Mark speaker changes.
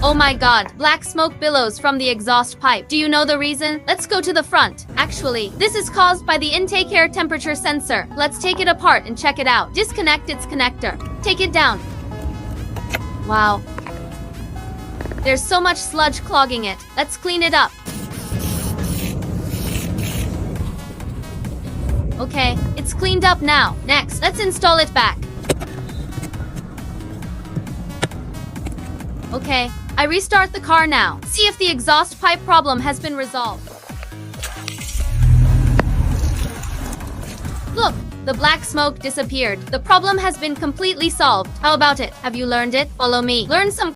Speaker 1: Oh my god, black smoke billows from the exhaust pipe. Do you know the reason? Let's go to the front. Actually, this is caused by the intake air temperature sensor. Let's take it apart and check it out. Disconnect its connector. Take it down. Wow. There's so much sludge clogging it. Let's clean it up. Okay, it's cleaned up now. Next, let's install it back. Okay, I restart the car now. See if the exhaust pipe problem has been resolved. Look, the black smoke disappeared. The problem has been completely solved. How about it? Have you learned it? Follow me. Learn some